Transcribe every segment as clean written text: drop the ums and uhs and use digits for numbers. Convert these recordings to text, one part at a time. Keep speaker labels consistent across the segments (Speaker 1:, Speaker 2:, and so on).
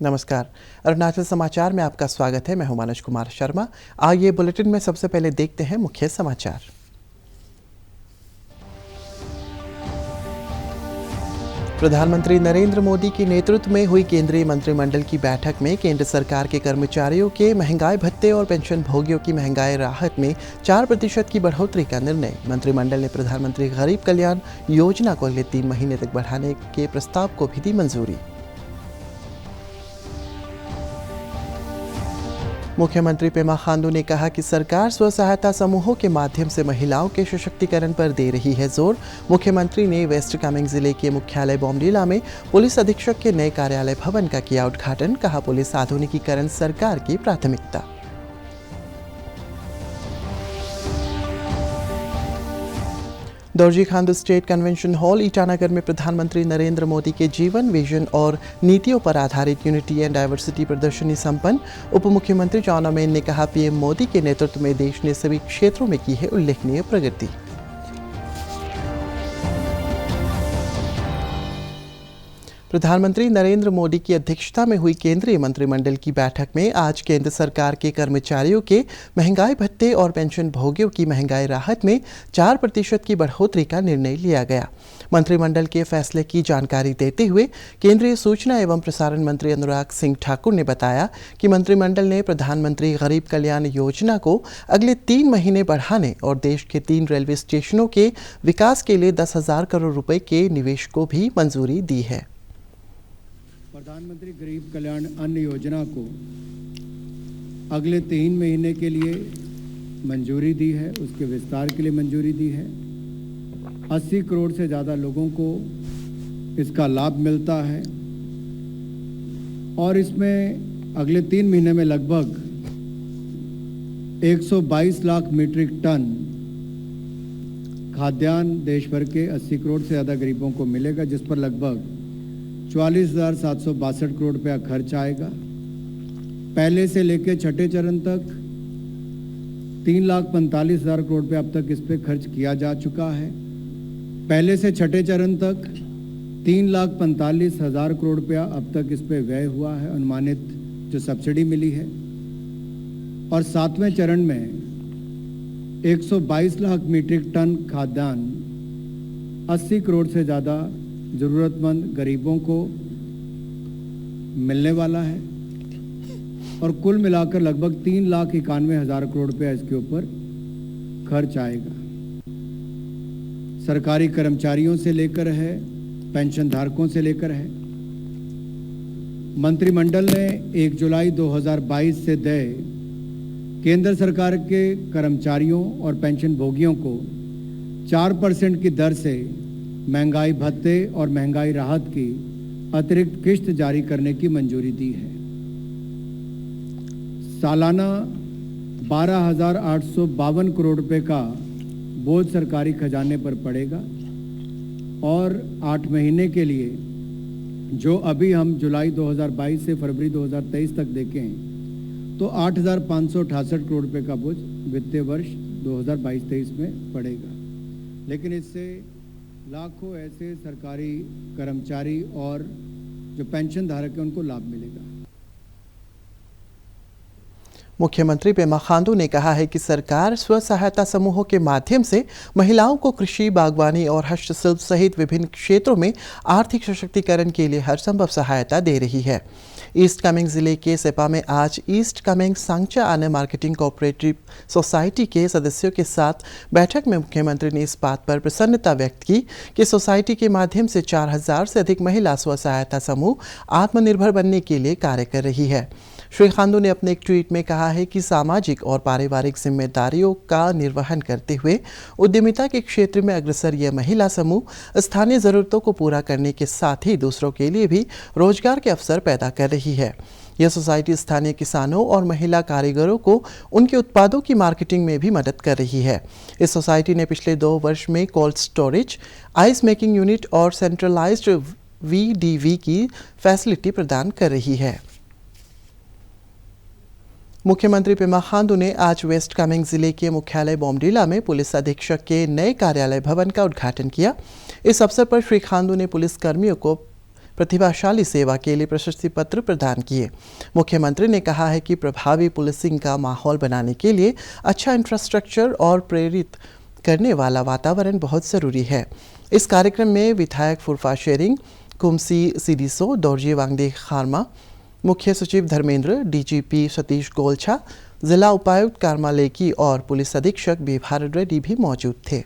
Speaker 1: नमस्कार। अरुणाचल समाचार में आपका स्वागत है। मैं हूं मनोज कुमार शर्मा। आइए बुलेटिन में सबसे पहले देखते हैं मुख्य समाचार। प्रधानमंत्री नरेंद्र मोदी के नेतृत्व में हुई केंद्रीय मंत्रिमंडल की बैठक में केंद्र सरकार के कर्मचारियों के महंगाई भत्ते और पेंशन भोगियों की महंगाई राहत में 4% की बढ़ोतरी का निर्णय। मंत्रिमंडल ने प्रधानमंत्री गरीब कल्याण योजना को अगले 3 महीने तक बढ़ाने के प्रस्ताव को भी दी मंजूरी। मुख्यमंत्री पेमा खांडू ने कहा कि सरकार स्व सहायता समूहों के माध्यम से महिलाओं के सशक्तिकरण पर दे रही है जोर। मुख्यमंत्री ने वेस्ट कामेंग जिले के मुख्यालय बोमडीला में पुलिस अधीक्षक के नए कार्यालय भवन का किया उद्घाटन। कहा, पुलिस आधुनिकीकरण सरकार की प्राथमिकता। Dorji Khandu state convention hall Itanagar में प्रधानमंत्री नरेंद्र मोदी के जीवन, विजन और नीतियों पर आधारित यूनिटी एंड डाइवर्सिटी प्रदर्शनी संपन्न। उप मुख्यमंत्री जॉन अमेन ने कहा, पीएम मोदी के नेतृत्व में देश ने सभी क्षेत्रों में की है उल्लेखनीय प्रगति। प्रधानमंत्री नरेंद्र मोदी की अध्यक्षता में हुई केंद्रीय मंत्रिमंडल की बैठक में आज केंद्र सरकार के कर्मचारियों के महंगाई भत्ते और पेंशन भोगियों की महंगाई राहत में 4% की बढ़ोतरी का निर्णय लिया गया। मंत्रिमंडल के फैसले की जानकारी देते हुए केंद्रीय सूचना एवं प्रसारण मंत्री अनुराग सिंह ठाकुर ने बताया कि मंत्रिमंडल ने प्रधानमंत्री गरीब कल्याण योजना को अगले 3 महीने बढ़ाने और देश के 3 रेलवे स्टेशनों के विकास के लिए 10,000 करोड़ रुपए के निवेश को भी मंजूरी दी है।
Speaker 2: प्रधानमंत्री गरीब कल्याण अन्न योजना को अगले 3 महीने के लिए मंजूरी दी है, उसके विस्तार के लिए मंजूरी दी है। 80 करोड़ से ज़्यादा लोगों को इसका लाभ मिलता है और इसमें अगले 3 महीने में लगभग 122 लाख मीट्रिक टन खाद्यान्न देश भर के 80 करोड़ से ज़्यादा गरीबों को मिलेगा, जिस पर लगभग 44,762 करोड़ रुपया खर्च आएगा। पहले से लेकर छठे चरण तक 3,45,000 करोड़ रुपया अब तक इस पे खर्च किया जा चुका है। पहले से छठे चरण तक 3,45,000 करोड़ रुपया अब तक इस पे व्यय हुआ है, अनुमानित जो सब्सिडी मिली है। और 7वें चरण में 122 लाख मीट्रिक टन खाद्यान्न 80 करोड़ से ज़्यादा ज़रूरतमंद गरीबों को मिलने वाला है और कुल मिलाकर लगभग 3,91,000 करोड़ रुपया इसके ऊपर खर्च आएगा। सरकारी कर्मचारियों से लेकर है, पेंशन धारकों से लेकर है। मंत्रिमंडल ने 1 जुलाई 2022 से देय केंद्र सरकार के कर्मचारियों और पेंशन भोगियों को 4% की दर से महंगाई भत्ते और महंगाई राहत की अतिरिक्त किश्त जारी करने की मंजूरी दी है। सालाना 12,852 करोड़ रुपए का बोझ सरकारी खजाने पर पड़ेगा और 8 महीने के लिए, जो अभी हम जुलाई 2022 से फरवरी 2023 तक देखें तो 8,568 करोड़ रुपए का बोझ वित्तीय वर्ष 2022-23 में पड़ेगा। लेकिन इससे लाखों ऐसे सरकारी कर्मचारी और जो पेंशन धारक हैं उनको लाभ मिलेगा।
Speaker 1: मुख्यमंत्री पेमा खांडू ने कहा है कि सरकार स्व सहायता समूहों के माध्यम से महिलाओं को कृषि, बागवानी और हस्तशिल्प सहित विभिन्न क्षेत्रों में आर्थिक सशक्तिकरण के लिए हर संभव सहायता दे रही है। ईस्ट कामेंग जिले के सेपा में आज ईस्ट कामेंग सांगचा आने मार्केटिंग कोऑपरेटिव सोसाइटी के सदस्यों के साथ बैठक में मुख्यमंत्री ने इस बात पर प्रसन्नता व्यक्त की कि सोसाइटी के माध्यम से 4,000 से अधिक महिला स्व सहायता समूह आत्मनिर्भर बनने के लिए कार्य कर रही है। श्री खांडू ने अपने एक ट्वीट में कहा है कि सामाजिक और पारिवारिक जिम्मेदारियों का निर्वहन करते हुए उद्यमिता के क्षेत्र में अग्रसर यह महिला समूह स्थानीय ज़रूरतों को पूरा करने के साथ ही दूसरों के लिए भी रोजगार के अवसर पैदा कर रही है। यह सोसाइटी स्थानीय किसानों और महिला कारीगरों को उनके उत्पादों की मार्केटिंग में भी मदद कर रही है। इस सोसाइटी ने पिछले 2 वर्ष में cold storage, ice making unit और सेंट्रलाइज्ड VDV की फैसिलिटी प्रदान कर रही है। मुख्यमंत्री पेमा खांडू ने आज वेस्ट कामेंग जिले के मुख्यालय बोमडीला में पुलिस अधीक्षक के नए कार्यालय भवन का उद्घाटन किया। इस अवसर पर श्री खांडू ने पुलिस कर्मियों को प्रतिभाशाली सेवा के लिए प्रशस्ति पत्र प्रदान किए। मुख्यमंत्री ने कहा है कि प्रभावी पुलिसिंग का माहौल बनाने के लिए अच्छा इंफ्रास्ट्रक्चर और प्रेरित करने वाला वातावरण बहुत ज़रूरी है। इस कार्यक्रम में विधायक फुरफा शेरिंग, कुमसी सिडिसो, दोरजी वांगदे खारमा, मुख्य सचिव धर्मेंद्र, डीजीपी सतीश गोलछा, जिला उपायुक्त कारमा लेकी और पुलिस अधीक्षक बी भारत रेड्डी भी मौजूद थे।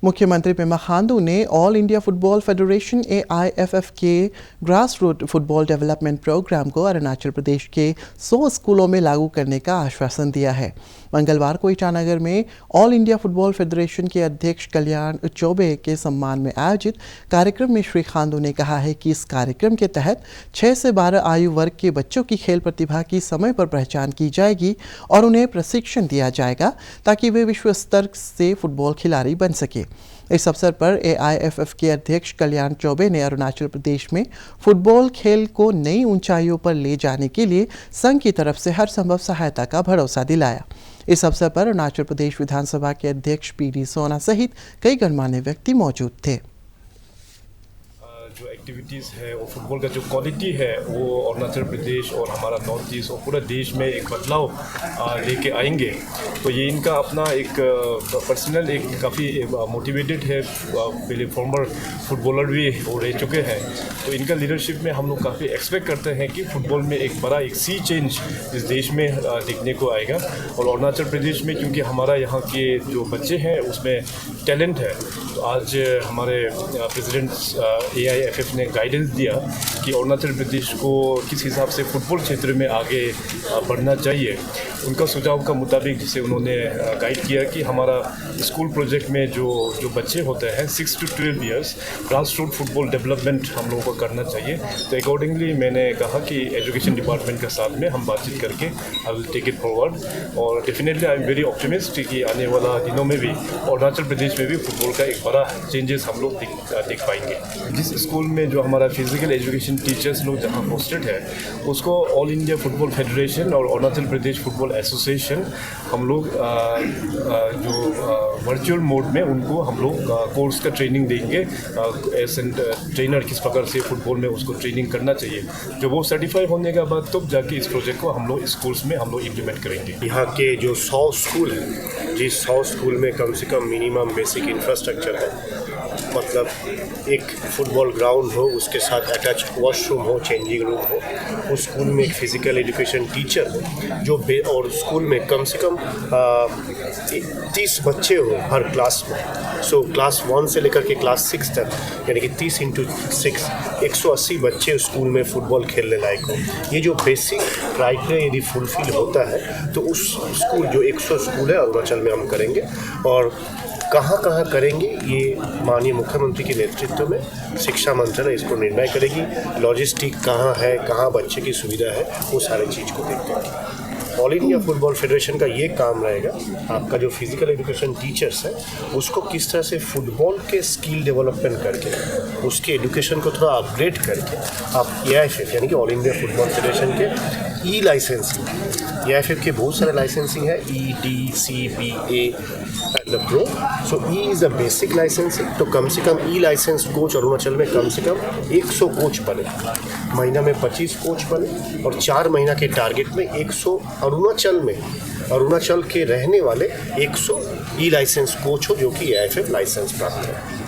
Speaker 1: मुख्यमंत्री पेमा खांडू ने all India football federation AIFF के grass root football development programme को अरुणाचल प्रदेश के 100 स्कूलों में लागू करने का आश्वासन दिया है। मंगलवार को ईटानगर में ऑल इंडिया फुटबॉल फेडरेशन के अध्यक्ष कल्याण चौबे के सम्मान में आयोजित कार्यक्रम में श्री खांडू ने कहा है कि इस कार्यक्रम के तहत 6 से 12 आयु वर्ग के बच्चों की खेल प्रतिभा की समय पर पहचान की जाएगी और उन्हें प्रशिक्षण दिया जाएगा ताकि वे विश्व स्तर से फुटबॉल खिलाड़ी बन सके। इस अवसर पर AIFF के अध्यक्ष कल्याण चौबे ने अरुणाचल प्रदेश में फुटबॉल खेल को नई ऊंचाइयों पर ले जाने के लिए संघ की तरफ से हर संभव सहायता का भरोसा दिलाया। इस अवसर पर अरुणाचल प्रदेश विधानसभा के अध्यक्ष PD सोना सहित कई गणमान्य व्यक्ति मौजूद थे।
Speaker 3: जो एक्टिविटीज़ है और फुटबॉल का जो क्वालिटी है वो अरुणाचल प्रदेश और हमारा नॉर्थ ईस्ट और पूरा देश में एक बदलाव लेके आएंगे। तो ये इनका अपना एक पर्सनल एक काफ़ी मोटिवेटेड है। पहले फॉर्मर फुटबॉलर भी वो रह चुके हैं, तो इनका लीडरशिप में हम लोग काफ़ी एक्सपेक्ट करते हैं कि फुटबॉल में एक बड़ा एक सी चेंज इस देश में देखने को आएगा। और अरुणाचल प्रदेश में क्योंकि हमारा यहाँ के जो बच्चे हैं उसमें टैलेंट है, तो आज हमारे प्रेसिडेंट AIFF ने गाइडेंस दिया कि अरुणाचल प्रदेश को किस हिसाब से फुटबॉल क्षेत्र में आगे बढ़ना चाहिए। उनका सुझाव का मुताबिक जैसे उन्होंने गाइड किया कि हमारा स्कूल प्रोजेक्ट में जो बच्चे होते हैं 6 to 12 years grass root football development हम लोगों को करना चाहिए। तो अकॉर्डिंगली मैंने कहा कि एजुकेशन डिपार्टमेंट के साथ में हम बातचीत करके I will take it forward. और definitely I am very optimistic कि आने वाला दिनों में भी अरुणाचल प्रदेश में भी फुटबॉल का एक बड़ा चेंजेस हम लोग देख पाएंगे। जिस स्कूल में जो हमारा फिजिकल एजुकेशन टीचर्स लोग जहाँ पोस्टेड है उसको ऑल इंडिया फुटबॉल फेडरेशन और अरुणाचल प्रदेश फुटबॉल एसोसिएशन हम लोग जो वर्चुअल मोड में उनको हम लोग कोर्स का ट्रेनिंग देंगे। एज एन ट्रेनर किस प्रकार से फुटबॉल में उसको ट्रेनिंग करना चाहिए, जो वो सर्टिफाई होने के बाद तब जाके इस प्रोजेक्ट को हम लोग स्कूल्स में हम लोग इम्प्लीमेंट करेंगे।
Speaker 4: यहाँ के जो 100 स्कूल हैं, जिस 100 स्कूल में कम से कम मिनिमम बेसिक इंफ्रास्ट्रक्चर है, मतलब एक फुटबॉल ग्राउंड हो, उसके साथ अटैच वॉशरूम हो, चेंजिंग रूम हो, उस स्कूल में एक फिजिकल एजुकेशन टीचर हो जो और स्कूल में कम से कम 30 बच्चे हो हर क्लास में। सो क्लास 1 से लेकर के क्लास 6 तक, यानी कि 30 × 6 180 बच्चे स्कूल में फुटबॉल खेलने लायक हो। ये जो बेसिक क्राइटेरिया यदि फुलफिल होता है तो उस स्कूल जो 100 स्कूल है अरुणाचल में हम करेंगे। और कहाँ कहाँ करेंगे ये माननीय मुख्यमंत्री के नेतृत्व में शिक्षा मंत्रालय इसको निर्णय करेगी। लॉजिस्टिक कहाँ है, कहाँ बच्चे की सुविधा है, वो सारी चीज़ को देखते हैं। ऑल इंडिया फुटबॉल फेडरेशन का ये काम रहेगा, आपका जो फिजिकल एजुकेशन टीचर्स है उसको किस तरह से फुटबॉल के स्किल डेवलपमेंट करके उसके एजुकेशन को थोड़ा अपग्रेड करके आप AIFF यानी कि ऑल इंडिया फुटबॉल फेडरेशन के लाइसेंसिंग, AIFF के बहुत सारे लाइसेंसिंग है, EDCBA and pro. So is a basic licensing. तो कम से कम लाइसेंस कोच अरुणाचल में कम से कम 100 कोच बने, महीना में 25 कोच बने और 4 महीना के टारगेट में 100 अरुणाचल के रहने वाले 100 लाइसेंस कोच हो जो कि AIFF लाइसेंस प्राप्त है।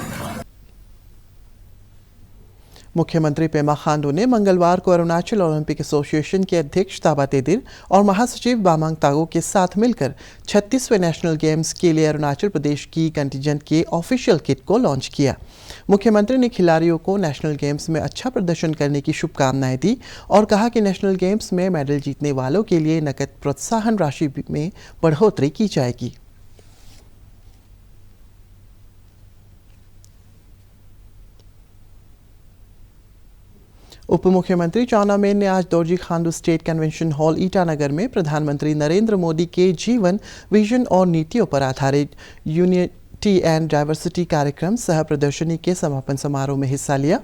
Speaker 1: मुख्यमंत्री पेमा खांडू ने मंगलवार को अरुणाचल ओलंपिक एसोसिएशन के अध्यक्ष ताबा तेदिर और महासचिव बामांग तागो के साथ मिलकर 36वें नेशनल गेम्स के लिए अरुणाचल प्रदेश की कंटिजेंट के ऑफिशियल किट को लॉन्च किया। मुख्यमंत्री ने खिलाड़ियों को नेशनल गेम्स में अच्छा प्रदर्शन करने की शुभकामनाएं दी और कहा कि नेशनल गेम्स में मेडल जीतने वालों के लिए नकद प्रोत्साहन राशि में बढ़ोतरी की जाएगी। उप मुख्यमंत्री चाउना मेन ने आज Dorji Khandu state convention hall Itanagar में प्रधानमंत्री नरेंद्र मोदी के जीवन, विजन और नीतियों पर आधारित यूनिटी एंड डाइवर्सिटी कार्यक्रम सह प्रदर्शनी के समापन समारोह में हिस्सा लिया।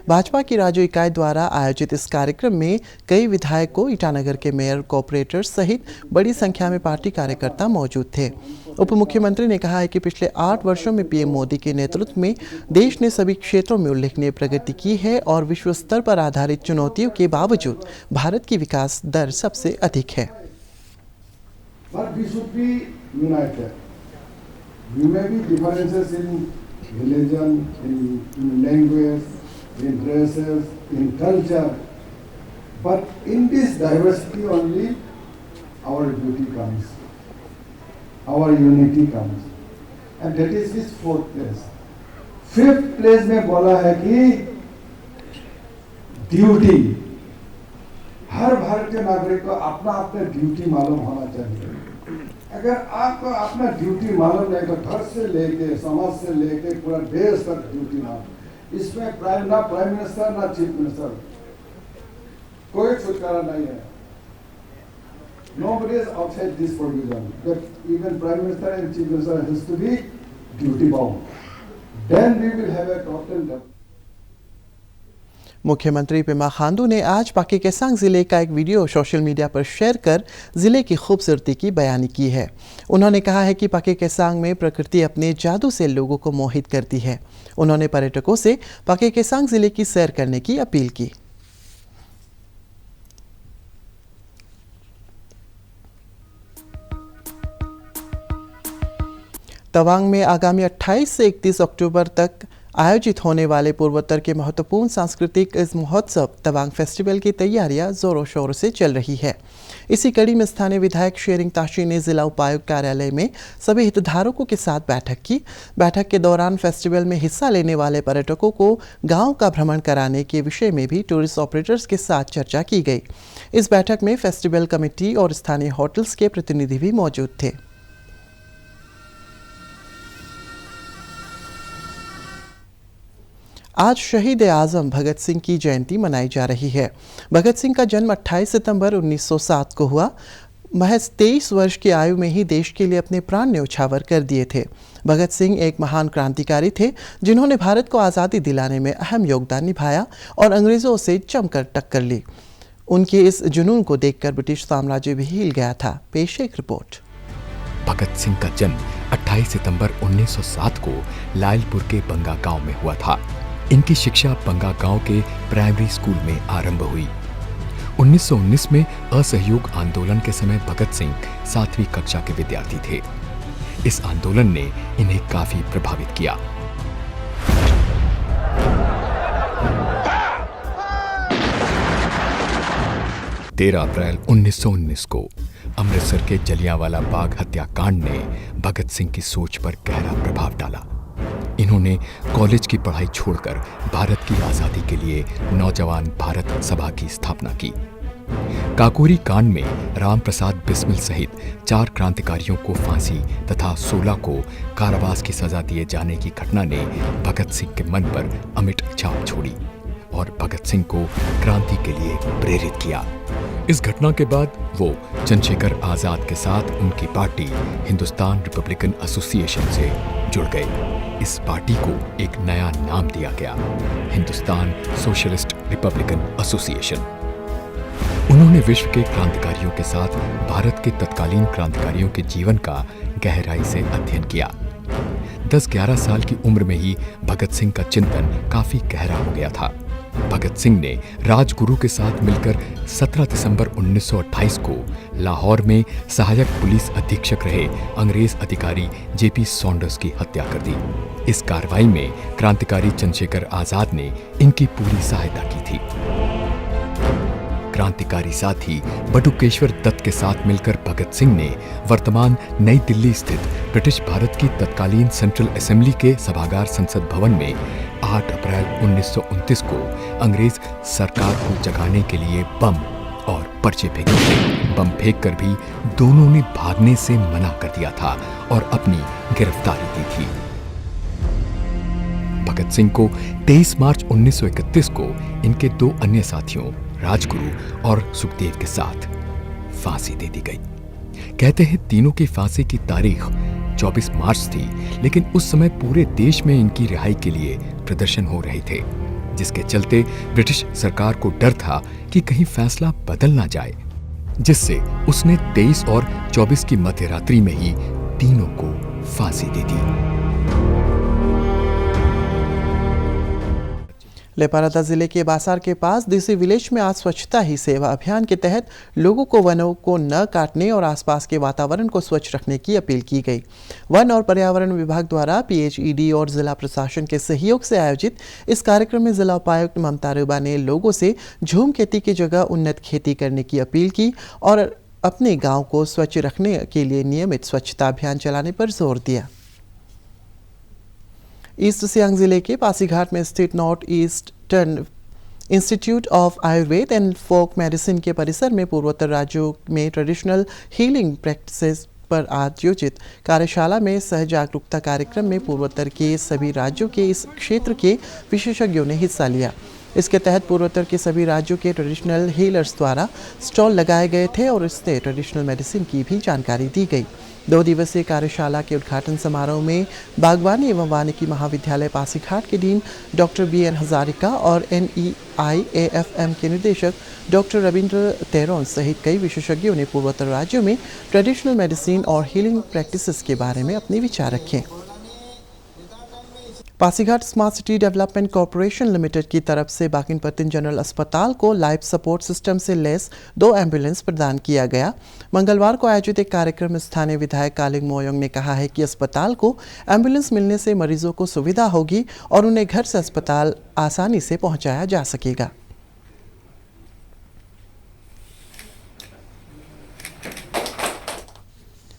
Speaker 1: भाजपा की राज्य इकाई द्वारा आयोजित इस कार्यक्रम में कई विधायकों, ईटानगर के मेयर, कॉर्पोरेटर्स सहित बड़ी संख्या में पार्टी कार्यकर्ता मौजूद थे। उप मुख्यमंत्री ने कहा है कि पिछले 8 वर्षों में पीएम मोदी के नेतृत्व में देश ने सभी क्षेत्रों में उल्लेखनीय प्रगति की है और विश्व स्तर पर आधारित चुनौतियों के बावजूद भारत की विकास दर सबसे अधिक है।
Speaker 5: But we should be united. We may be differences in religion, in language, in races, in culture, but in this diversity only our beauty comes, our unity comes, and that is his 4th place. 5th place में बोला है कि duty, हर भारतीय नागरिक को अपना अपना duty मालूम होना चाहिए। अगर आपको अपना ड्यूटी मालूम नहीं तो घर से लेके समाज से लेके पूरा देश तक ड्यूटी मालूम, इसमें ना प्राइम मिनिस्टर ना चीफ मिनिस्टर, कोई छुटकारा नहीं है। Nobody is outside this provision, but even prime minister and chief minister has to be duty bound. Then we will have a total development.
Speaker 1: मुख्यमंत्री पेमा खांडू ने आज पाके केसांग जिले का एक वीडियो सोशल मीडिया पर शेयर कर जिले की खूबसूरती की बयानी की है। उन्होंने कहा है कि पाके केसांग में प्रकृति अपने जादू से लोगों को मोहित करती है। उन्होंने पर्यटकों से पाके केसांग जिले की सैर करने की अपील की। तवांग में आगामी 28 से 31 अक्टूबर तक आयोजित होने वाले पूर्वोत्तर के महत्वपूर्ण सांस्कृतिक इस महोत्सव तवांग फेस्टिवल की तैयारियां जोरों शोरों से चल रही है। इसी कड़ी में स्थानीय विधायक शेरिंग ताशी ने जिला उपायुक्त कार्यालय में सभी हितधारकों के साथ बैठक की। बैठक के दौरान फेस्टिवल में हिस्सा लेने वाले पर्यटकों को गांव का भ्रमण कराने के विषय में भी टूरिस्ट ऑपरेटर्स के साथ चर्चा की गई। इस बैठक में फेस्टिवल कमेटी और स्थानीय होटल्स के प्रतिनिधि भी मौजूद थे। आज शहीद आजम भगत सिंह की जयंती मनाई जा रही है। भगत सिंह का जन्म 28 सितंबर 1907 को हुआ। महज 23 वर्ष की आयु में ही देश के लिए अपने प्राण न्यौछावर कर दिए थे। भगत सिंह एक महान क्रांतिकारी थे जिन्होंने भारत को आज़ादी दिलाने में अहम योगदान निभाया और अंग्रेज़ों से जमकर टक्कर ली। उनके इस जुनून को देखकर ब्रिटिश साम्राज्य भी हिल गया था। पेश एक रिपोर्ट।
Speaker 6: भगत सिंह का जन्म 28 सितंबर 1907 को लायलपुर के बंगा गांव में हुआ था। इनकी शिक्षा बंगा गांव के प्राइमरी स्कूल में आरंभ हुई। 1919 में असहयोग आंदोलन के समय भगत सिंह 7वीं कक्षा के विद्यार्थी थे। इस आंदोलन ने इन्हें काफी प्रभावित किया। तेरह अप्रैल 1919 को अमृतसर के जलियांवाला बाग हत्याकांड ने भगत सिंह की सोच पर गहरा प्रभाव डाला। इन्होंने कॉलेज की पढ़ाई छोड़कर भारत की आज़ादी के लिए नौजवान भारत सभा की स्थापना की। काकोरी कांड में राम प्रसाद बिस्मिल सहित 4 क्रांतिकारियों को फांसी तथा 16 को कारावास की सजा दिए जाने की घटना ने भगत सिंह के मन पर अमिट छाप छोड़ी और भगत सिंह को क्रांति के लिए प्रेरित किया। इस घटना के बाद वो चंद्रशेखर आजाद के साथ उनकी पार्टी हिंदुस्तान रिपब्लिकन एसोसिएशन से जुड़ गए। इस पार्टी को एक नया नाम दिया गया, हिंदुस्तान सोशलिस्ट रिपब्लिकन एसोसिएशन। उन्होंने विश्व के क्रांतिकारियों के साथ भारत के तत्कालीन क्रांतिकारियों के जीवन का गहराई से अध्ययन किया। 10-11 साल की उम्र में ही भगत सिंह का चिंतन काफी गहरा हो गया था। भगत सिंह ने राजगुरु के साथ मिलकर 17 दिसंबर 1928 को लाहौर में सहायक पुलिस अधीक्षक रहे अंग्रेज अधिकारी जेपी सॉन्डर्स की हत्या कर दी। इस कार्रवाई में क्रांतिकारी चंद्रशेखर आजाद ने इनकी पूरी सहायता की थी। क्रांतिकारी साथी बटुकेश्वर दत्त के साथ मिलकर भगत सिंह ने वर्तमान नई दिल्ली स्थित ब्रिटिश भारत की तत्कालीन सेंट्रल असेंबली के सभागार संसद भवन में 8 अप्रैल 1929 को अंग्रेज सरकार को जगाने के लिए बम और पर्चे फेंके। बम फेंककर भी दोनों ने भागने से मना कर दिया था और अपनी गिरफ्तारी दी थी। भगत सिंह को 23 मार्च 1931 को इनके 2 अन्य साथियों राजगुरु और सुखदेव के साथ फांसी दे दी गई। कहते हैं तीनों की फांसी की तारीख 24 मार्च थी, लेकिन उस समय पूरे देश में इनकी रिहाई के लिए प्रदर्शन हो रहे थे, जिसके चलते ब्रिटिश सरकार को डर था कि कहीं फैसला बदल ना जाए, जिससे उसने 23 और 24 की मध्यरात्रि में ही तीनों को फांसी दे दी।
Speaker 1: लेपारादा जिले के बासार के पास देसी विलेज में आज स्वच्छता ही सेवा अभियान के तहत लोगों को वनों को न काटने और आसपास के वातावरण को स्वच्छ रखने की अपील की गई। वन और पर्यावरण विभाग द्वारा PHED और जिला प्रशासन के सहयोग से आयोजित इस कार्यक्रम में जिला उपायुक्त ममता रुबा ने लोगों से झूम खेती की जगह उन्नत खेती करने की अपील की और अपने गाँव को स्वच्छ रखने के लिए नियमित स्वच्छता अभियान चलाने पर जोर दिया। ईस्ट सियांग जिले के पासीघाट में स्थित north eastern institute of Ayurveda and folk medicine के परिसर में पूर्वोत्तर राज्यों में ट्रेडिशनल हीलिंग प्रैक्टिसेस पर आयोजित कार्यशाला में सह जागरूकता कार्यक्रम में पूर्वोत्तर के सभी राज्यों के इस क्षेत्र के विशेषज्ञों ने हिस्सा लिया। इसके तहत पूर्वोत्तर के सभी राज्यों के ट्रेडिशनल हीलर्स द्वारा स्टॉल लगाए गए थे और इससे ट्रेडिशनल मेडिसिन की भी जानकारी दी गई। 2 दिवसीय कार्यशाला के उद्घाटन समारोह में बागवानी एवं वानिकी महाविद्यालय पासीघाट के डीन डॉक्टर BN हजारिका और NEIAFM के निदेशक डॉक्टर रविंद्र तेरोन सहित कई विशेषज्ञों ने पूर्वोत्तर राज्यों में ट्रेडिशनल मेडिसिन और हीलिंग प्रैक्टिसेस के बारे में अपने विचार रखे। Pasighat smart city development corporation limited की तरफ से बाकिनपट्टिन जनरल अस्पताल को लाइफ सपोर्ट सिस्टम से लैस 2 एम्बुलेंस प्रदान किया गया। मंगलवार को आयोजित एक कार्यक्रम में स्थानीय विधायक कालिंग मोयोंग ने कहा है कि अस्पताल को एम्बुलेंस मिलने से मरीजों को सुविधा होगी और उन्हें घर से अस्पताल आसानी से पहुंचाया जा सकेगा।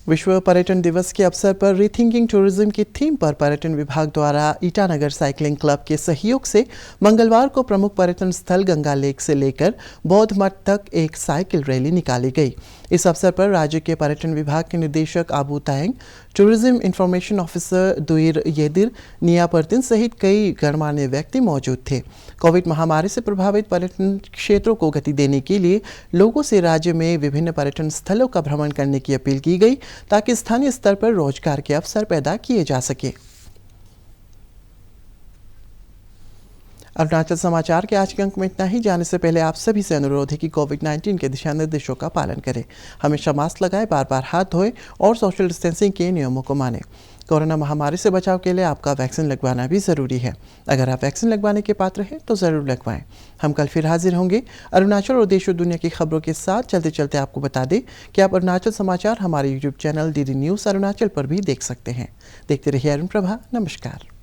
Speaker 1: विश्व पर्यटन दिवस के अवसर पर रीथिंकिंग टूरिज्म की थीम पर पर्यटन विभाग द्वारा ईटानगर साइकिलिंग क्लब के सहयोग से मंगलवार को प्रमुख पर्यटन स्थल गंगा लेक से लेकर बौद्ध मठ तक एक साइकिल रैली निकाली गई। इस अवसर पर राज्य के पर्यटन विभाग के निदेशक Abu Tayang, tourism information officer दुईर येदिर नियापर्तिन सहित कई गणमान्य व्यक्ति मौजूद थे। कोविड महामारी से प्रभावित पर्यटन क्षेत्रों को गति देने के लिए लोगों से राज्य में विभिन्न पर्यटन स्थलों का भ्रमण करने की अपील की गई ताकि स्थानीय स्तर पर रोजगार के अवसर पैदा किए जा सके। अरुणाचल समाचार के आज के अंक में इतना ही। जाने से पहले आप सभी से अनुरोध है कि कोविड-19 के दिशा निर्देशों का पालन करें, हमेशा मास्क लगाएं, बार-बार हाथ धोएं और सोशल डिस्टेंसिंग के नियमों को मानें। कोरोना महामारी से बचाव के लिए आपका वैक्सीन लगवाना भी ज़रूरी है। अगर आप वैक्सीन लगवाने के पात्र हैं तो ज़रूर लगवाएं। हम कल फिर हाजिर होंगे अरुणाचल और देश और दुनिया की खबरों के साथ। चलते चलते आपको बता दें कि आप अरुणाचल समाचार हमारे YouTube channel DD news Arunachal पर भी देख सकते हैं। देखते रहिए अरुण प्रभा। नमस्कार।